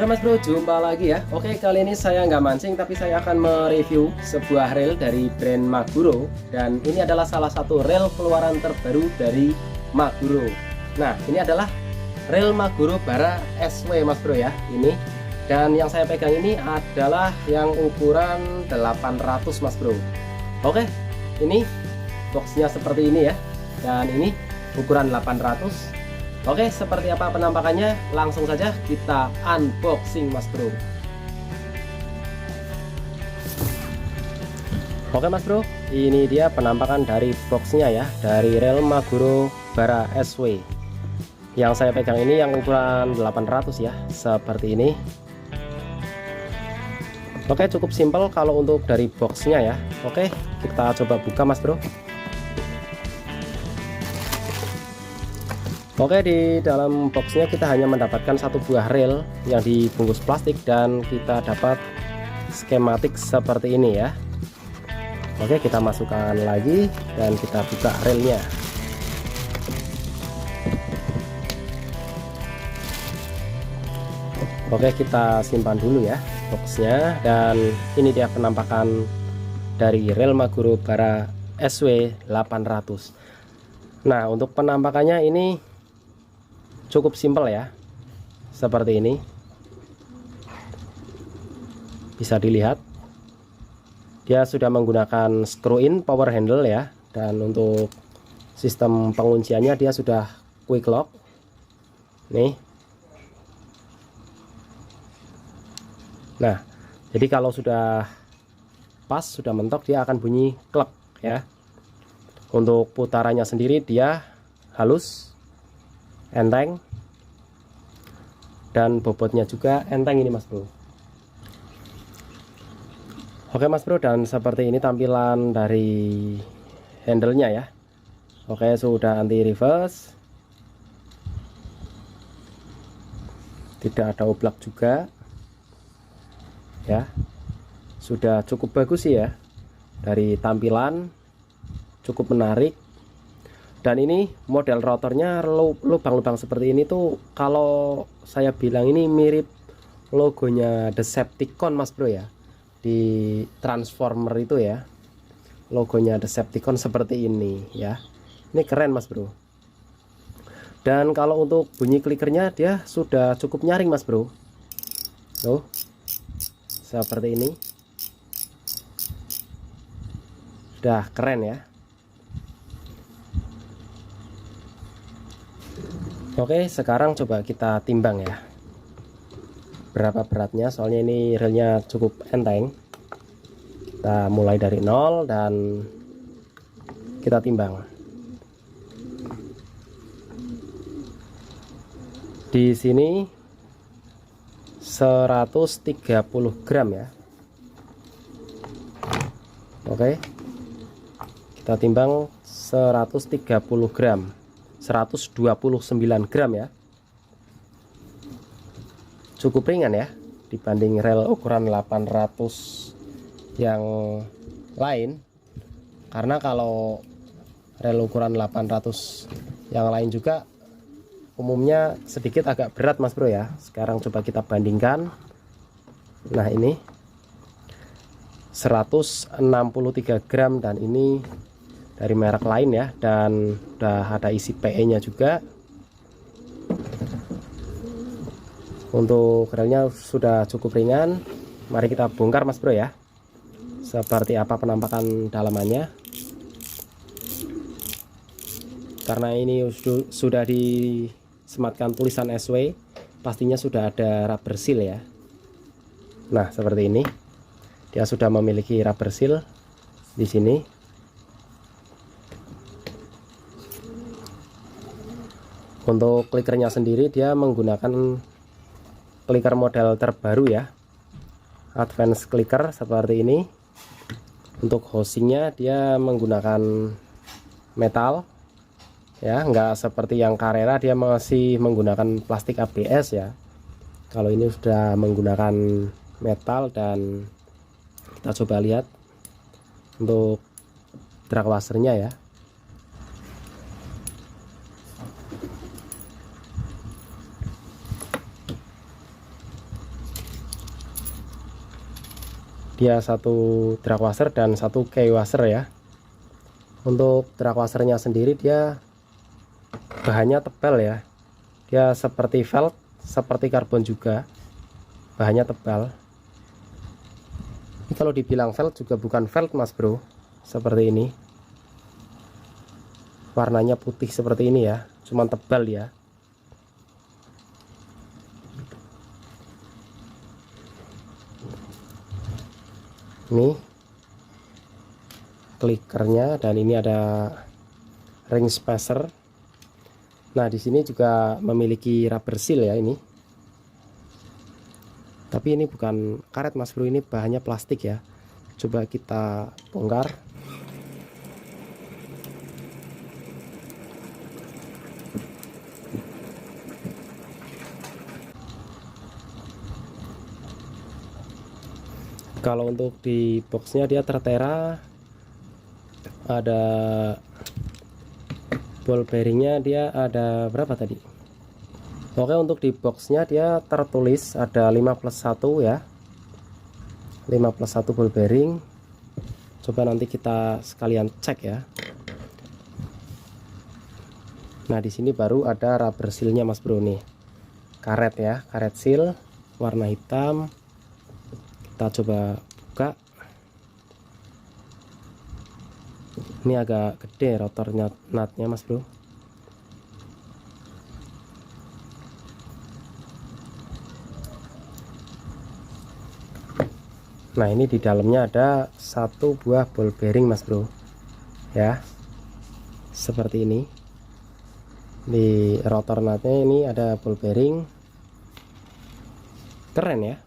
Oke Mas Bro, jumpa lagi ya. Oke, kali ini saya nggak mancing, tapi saya akan mereview sebuah reel dari brand Maguro. Dan ini adalah salah satu reel keluaran terbaru dari Maguro. Nah, ini adalah reel Maguro Bara SW Mas Bro ya, ini. Dan yang saya pegang ini adalah yang ukuran 800 Mas Bro. Oke, ini boxnya seperti ini ya. Dan ini ukuran 800. Oke, seperti apa penampakannya? Langsung saja kita unboxing Mas Bro. Oke Mas Bro, ini dia penampakan dari boxnya ya, dari reel Maguro Bara SW. Yang saya pegang ini yang ukuran 800 ya, seperti ini. Oke, cukup simpel kalau untuk dari boxnya ya. Oke, kita coba buka Mas Bro. Oke, di dalam boxnya kita hanya mendapatkan satu buah reel yang dibungkus plastik dan kita dapat skematik seperti ini ya. Oke, kita masukkan lagi dan kita buka reelnya. Oke, kita simpan dulu ya boxnya, dan ini dia penampakan dari reel Maguro Bara SW 800. Nah, untuk penampakannya ini cukup simpel ya, seperti ini. Bisa dilihat dia sudah menggunakan screw in power handle ya, dan untuk sistem pengunciannya dia sudah quick lock nih. Nah, jadi kalau sudah pas, sudah mentok, dia akan bunyi klek ya. Untuk putarannya sendiri dia halus, enteng, dan bobotnya juga enteng ini Mas Bro. Oke Mas Bro, dan seperti ini tampilan dari handle-nya ya. Oke, sudah anti reverse, tidak ada oblak juga ya. Sudah cukup bagus sih ya, dari tampilan cukup menarik. Dan ini model rotornya lubang-lubang seperti ini tuh, kalau saya bilang ini mirip logonya Decepticon Mas Bro ya, di Transformer itu ya, logonya Decepticon seperti ini ya. Ini keren Mas Bro. Dan kalau untuk bunyi klikernya dia sudah cukup nyaring Mas Bro. Tuh, seperti ini. Sudah keren ya. Oke, sekarang coba kita timbang ya, berapa beratnya, soalnya ini reelnya cukup enteng. Kita mulai dari 0 dan kita timbang. Di sini 130 gram ya. Oke, kita timbang 130 gram, 129 gram ya. Cukup ringan ya dibanding reel ukuran 800 yang lain, karena kalau reel ukuran 800 yang lain juga umumnya sedikit agak berat Mas Bro ya. Sekarang coba kita bandingkan. Nah, ini 163 gram dan ini dari merek lain ya, dan udah ada isi PE nya juga. Untuk reelnya sudah cukup ringan. Mari kita bongkar Mas Bro ya, seperti apa penampakan dalamannya. Karena ini sudah disematkan tulisan SW, pastinya sudah ada rubber seal ya. Nah, seperti ini dia sudah memiliki rubber seal di sini. Untuk klikernya sendiri dia menggunakan clicker model terbaru ya, advance clicker seperti ini. Untuk housingnya dia menggunakan metal ya, nggak seperti yang Carrera dia masih menggunakan plastik ABS ya. Kalau ini sudah menggunakan metal. Dan kita coba lihat untuk drag washernya ya. dia satu drag washer dan satu key washer ya. Untuk drag washernya sendiri dia bahannya tebal ya, dia seperti felt, seperti karbon juga, bahannya tebal. Ini kalau dibilang felt juga bukan felt mas bro, seperti ini, warnanya putih seperti ini ya, cuman tebal ya. Ini klikernya, dan ini ada ring spacer. Nah di sini juga memiliki rubber seal ya ini, tapi ini bukan karet mas bro, ini bahannya plastik ya. Coba kita bongkar. Kalau untuk di boxnya dia tertera, ada ball bearingnya, dia ada berapa tadi? Oke, untuk di boxnya dia tertulis ada 5+1 ya, 5+1 ball bearing. Coba nanti kita sekalian cek ya. Nah di sini baru ada rubber sealnya mas bro nih, karet ya, karet seal warna hitam. Kita coba buka. Ini agak gede rotornya, nutnya mas bro. Nah ini di dalamnya ada satu buah ball bearing mas bro ya, seperti ini. Di rotor nutnya ini ada ball bearing, keren ya.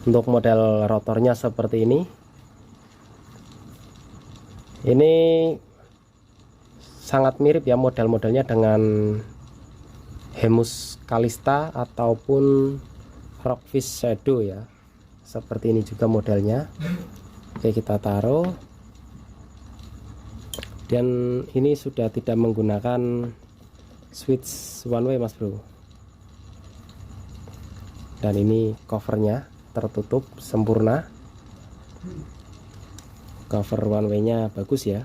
Untuk model rotornya seperti ini. Ini sangat mirip ya model-modelnya dengan Hemus Kalista ataupun Rockfish Shadow ya. Seperti ini juga modelnya. Oke, kita taruh. Dan ini sudah tidak menggunakan switch one way mas bro. Dan ini covernya tertutup sempurna, cover one way nya bagus ya.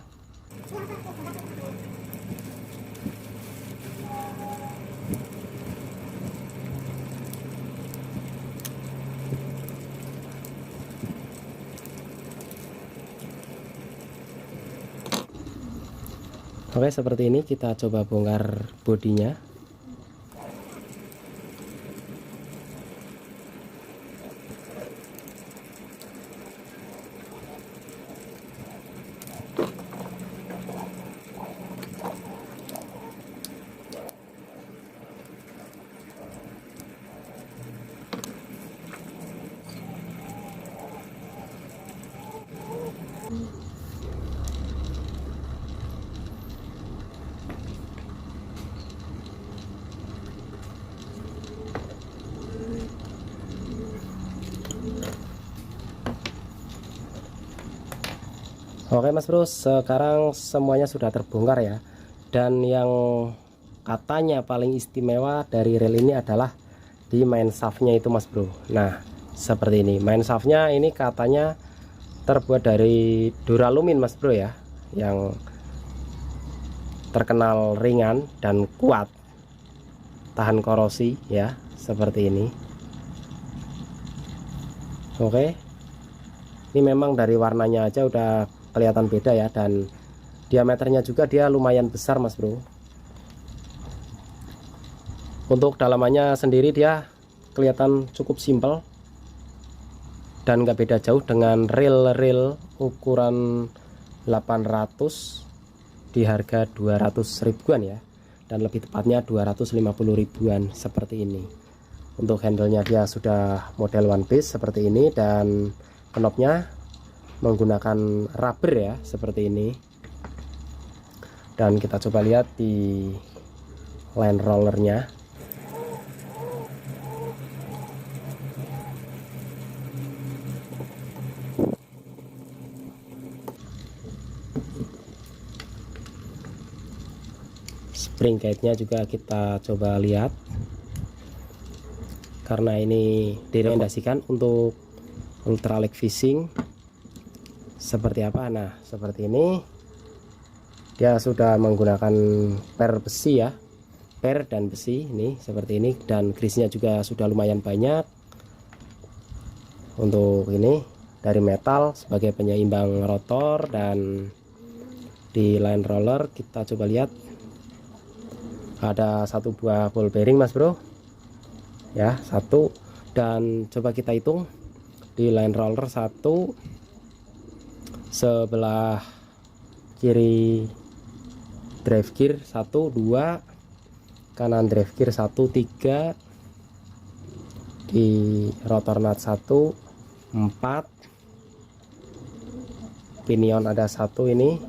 Oke, seperti ini. Kita coba bongkar bodinya. Oke mas bro, sekarang semuanya sudah terbongkar ya. Dan yang katanya paling istimewa dari reel ini adalah di main shaftnya itu mas bro. Nah seperti ini, main shaftnya ini katanya terbuat dari duralumin mas bro ya, yang terkenal ringan dan kuat, tahan korosi ya, seperti ini. Oke, ini memang dari warnanya aja udah kelihatan beda ya, dan diameternya juga dia lumayan besar mas bro. Untuk dalamannya sendiri dia kelihatan cukup simpel dan nggak beda jauh dengan reel ukuran 800 di harga 200 ribuan ya, dan lebih tepatnya 250 ribuan seperti ini. Untuk handlenya dia sudah model one piece seperti ini, dan knopnya menggunakan rubber ya, seperti ini. Dan kita coba lihat di line rollernya. Spring guide-nya juga kita coba lihat. karena ini direkomendasikan untuk ultralight fishing. Seperti apa? Nah, seperti ini. Dia sudah menggunakan per besi ya, per dan besi ini seperti ini, dan grease-nya juga sudah lumayan banyak. Untuk ini dari metal sebagai penyeimbang rotor, dan di line roller kita coba lihat ada satu buah ball bearing mas bro ya, satu, dan coba kita hitung di line roller satu, sebelah kiri drive gear 1 2, kanan drive gear 1 3, di rotor nut 1 4, pinion ada 1 ini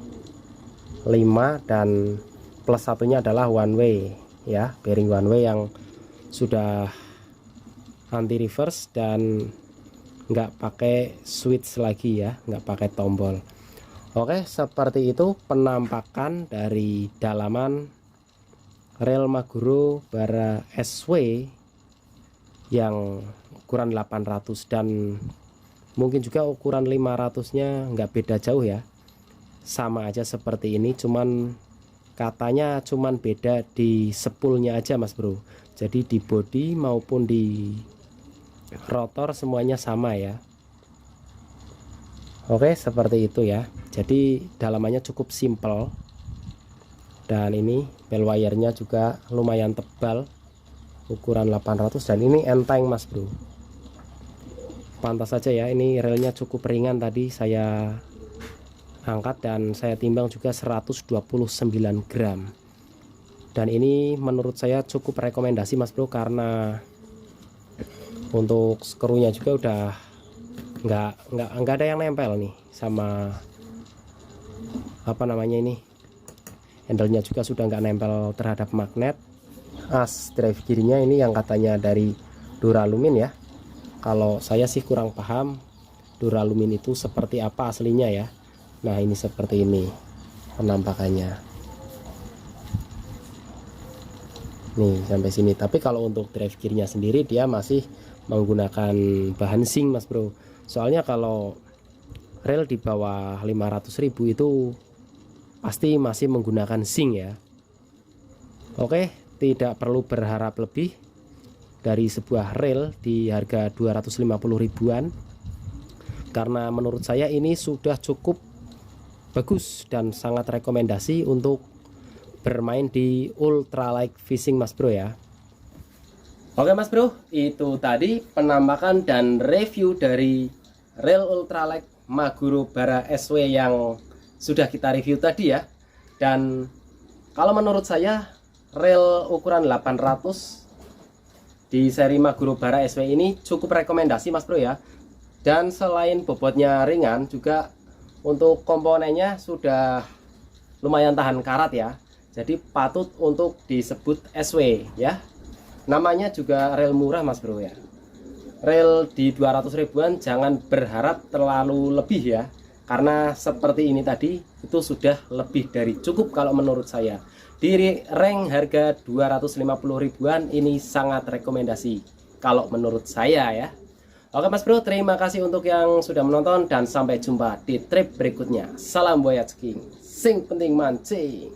5, dan plus satunya adalah one way ya, bearing one way yang sudah anti reverse dan nggak pakai switch lagi ya, nggak pakai tombol. Oke, seperti itu penampakan dari dalaman rel Maguro Bara SW yang ukuran 800, dan mungkin juga ukuran 500-nya nggak beda jauh ya, sama aja seperti ini, cuman katanya cuman beda di spoolnya aja mas bro. Jadi di bodi maupun di rotor semuanya sama ya. Oke, seperti itu ya. Jadi dalamannya cukup simple, dan ini bell wire-nya juga lumayan tebal, ukuran 800, dan ini enteng mas bro. Pantas saja ya, ini relnya cukup ringan, tadi saya angkat dan saya timbang juga 129 gram, dan ini menurut saya cukup rekomendasi mas bro, karena untuk skrunya juga udah nggak ada yang nempel nih sama apa namanya ini, handle-nya juga sudah nggak nempel terhadap magnet. As drive gear-nya ini yang katanya dari duralumin ya, kalau saya sih kurang paham duralumin itu seperti apa aslinya ya. Nah ini seperti ini penampakannya nih sampai sini. Tapi kalau untuk drive gear-nya sendiri dia masih menggunakan bahan zinc mas bro, soalnya kalau rel di bawah 500.000 itu pasti masih menggunakan zinc ya. Oke, tidak perlu berharap lebih dari sebuah rel di harga 250 ribuan, karena menurut saya ini sudah cukup bagus dan sangat rekomendasi untuk bermain di ultralight fishing mas bro ya. Oke mas bro, itu tadi penampakan dan review dari rel ultralight Maguro Bara SW yang sudah kita review tadi ya. Dan kalau menurut saya rel ukuran 800 di seri Maguro Bara SW ini cukup rekomendasi mas bro ya. Dan selain bobotnya ringan, juga untuk komponennya sudah lumayan tahan karat ya. Jadi patut untuk disebut SW ya. Namanya juga rel murah mas bro ya. Rel di 200 ribuan jangan berharap terlalu lebih ya, karena seperti ini tadi itu sudah lebih dari cukup kalau menurut saya. Di rank harga 250 ribuan ini sangat rekomendasi kalau menurut saya ya. Oke mas bro, terima kasih untuk yang sudah menonton, dan sampai jumpa di trip berikutnya. Salam voyage king, sing penting mancing.